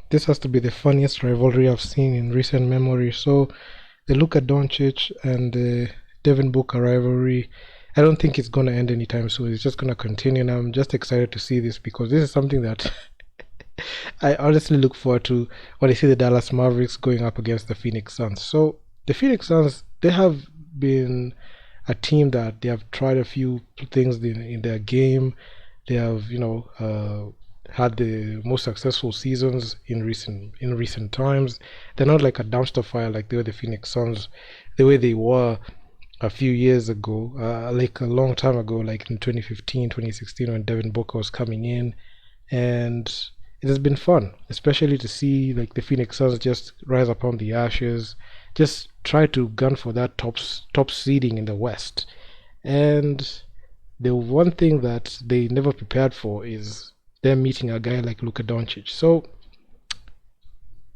this has to be the funniest rivalry I've seen in recent memory. So the Luka Doncic and the Devin Booker rivalry, I don't think it's gonna end anytime soon. It's just gonna continue, and I'm just excited to see this because this is something that I honestly look forward to when I see the Dallas Mavericks going up against the Phoenix Suns. So the Phoenix Suns, they have been a team that they have tried a few things in their game. They have, had the most successful seasons in recent times. They're not like a dumpster fire like they were the Phoenix Suns, the way they were a few years ago, like a long time ago, like in 2015, 2016, when Devin Booker was coming in, and it has been fun, especially to see like the Phoenix Suns just rise upon the ashes, just try to gun for that top seeding in the West. And the one thing that they never prepared for is them meeting a guy like Luka Doncic. So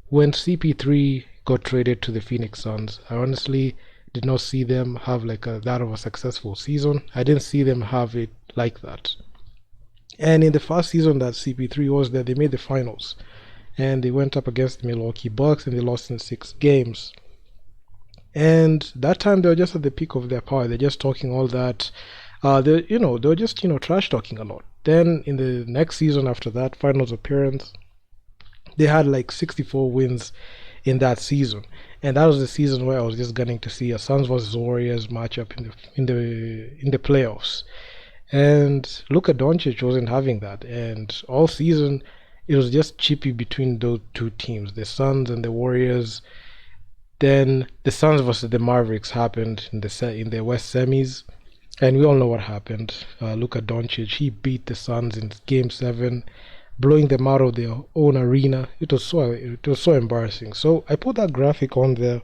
when CP3 got traded to the Phoenix Suns, I honestly did not see them have like that of a successful season. I didn't see them have it like that. And in the first season that CP3 was there, they made the finals, and they went up against the Milwaukee Bucks, and they lost in 6 games. And that time they were just at the peak of their power. They're just talking all that. They were just trash talking a lot. Then in the next season after that finals appearance, they had like 64 wins in that season, and that was the season where I was just gunning to see a Suns versus Warriors matchup in the playoffs. And Luka Doncic wasn't having that, and all season it was just chippy between those two teams, the Suns and the Warriors. Then the Suns versus the Mavericks happened in the West semis, and we all know what happened. Luka Doncic, he beat the Suns in Game 7, blowing them out of their own arena. It was so embarrassing. So I put that graphic on there.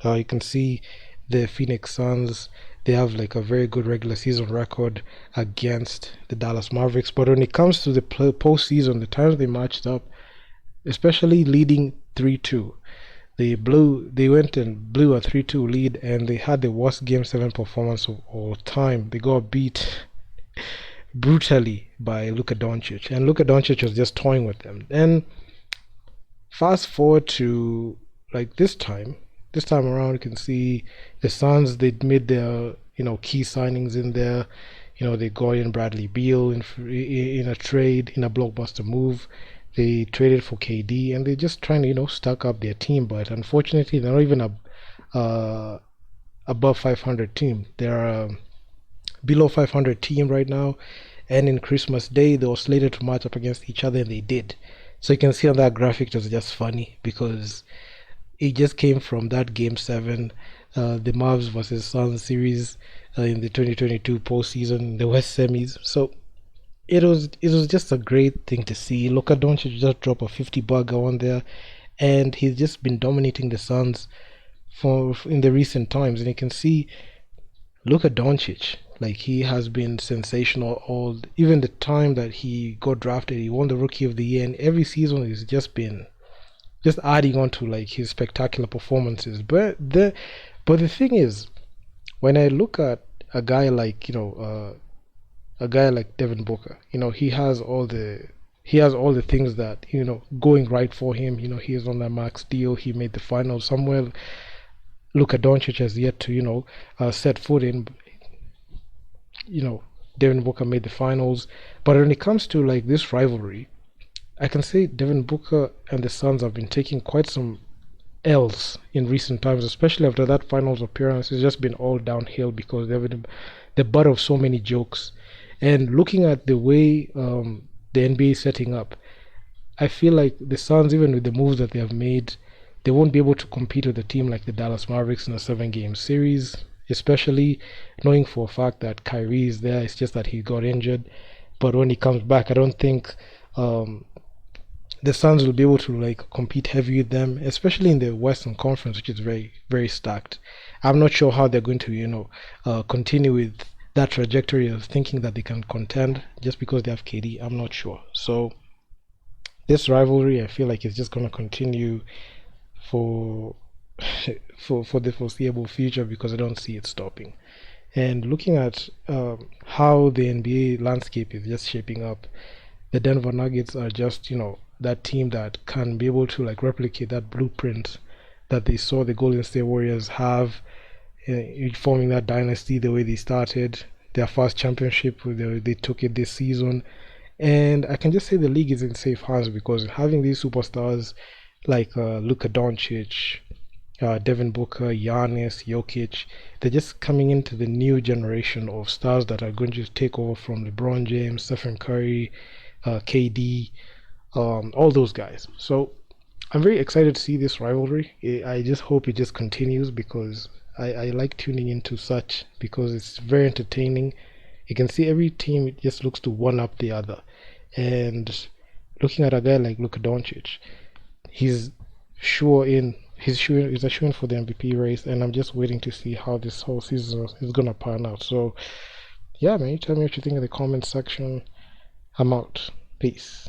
You can see the Phoenix Suns. They have like a very good regular season record against the Dallas Mavericks, but when it comes to the postseason, the times they matched up, especially leading 3-2, they went and blew a 3-2 lead, and they had the worst Game 7 performance of all time. They got beat brutally by Luka Doncic, and Luka Doncic was just toying with them. And fast forward to like this time around, you can see the Suns. They made their key signings in there. They got in Bradley Beal in a trade, in a blockbuster move. They traded for KD, and they're just trying to stack up their team. But unfortunately, they're not even above 500 team. They're below 500 team right now. And in Christmas Day, they were slated to match up against each other, and they did. So you can see on that graphic, it was just funny because it just came from that Game 7, the Mavs versus Suns series in the 2022 postseason, the West semis. So it was just a great thing to see. Luka Doncic just dropped a 50 burger on there, and he's just been dominating the Suns for in the recent times. And you can see Luka Doncic, like he has been sensational all even the time that he got drafted. He won the Rookie of the Year, and every season he's just adding on to like his spectacular performances. But the thing is, when I look at a guy like Devin Booker, he has all the things that going right for him. He is on that max deal. He made the finals somewhere. Luka Doncic has yet to set foot in. Devin Booker made the finals, but when it comes to like this rivalry, I can say Devin Booker and the Suns have been taking quite some L's in recent times, especially after that finals appearance. It's just been all downhill because they've been the butt of so many jokes. And looking at the way the NBA is setting up, I feel like the Suns, even with the moves that they have made, they won't be able to compete with a team like the Dallas Mavericks in a 7 game series, especially knowing for a fact that Kyrie is there. It's just that he got injured. But when he comes back, I don't think the Suns will be able to like compete heavy with them, especially in the Western Conference, which is very, very stacked. I'm not sure how they're going to, continue with that trajectory of thinking that they can contend just because they have KD. I'm not sure. So this rivalry, I feel like it's just going to continue for for the foreseeable future because I don't see it stopping. And looking at how the NBA landscape is just shaping up, the Denver Nuggets are just that team that can be able to like replicate that blueprint that they saw the Golden State Warriors have, forming that dynasty the way they started their first championship. They took it this season, and I can just say the league is in safe hands because having these superstars like Luka Doncic, Devin Booker, Giannis, Jokic, they're just coming into the new generation of stars that are going to take over from LeBron James, Stephen Curry, KD, all those guys. So I'm very excited to see this rivalry. I just hope it just continues because I like tuning into such because it's very entertaining. You can see every team it just looks to one up the other. And looking at a guy like Luka Doncic, he's he's a sure in for the MVP race, and I'm just waiting to see how this whole season is gonna pan out. So yeah, man, you tell me what you think in the comment section. I'm out. Peace.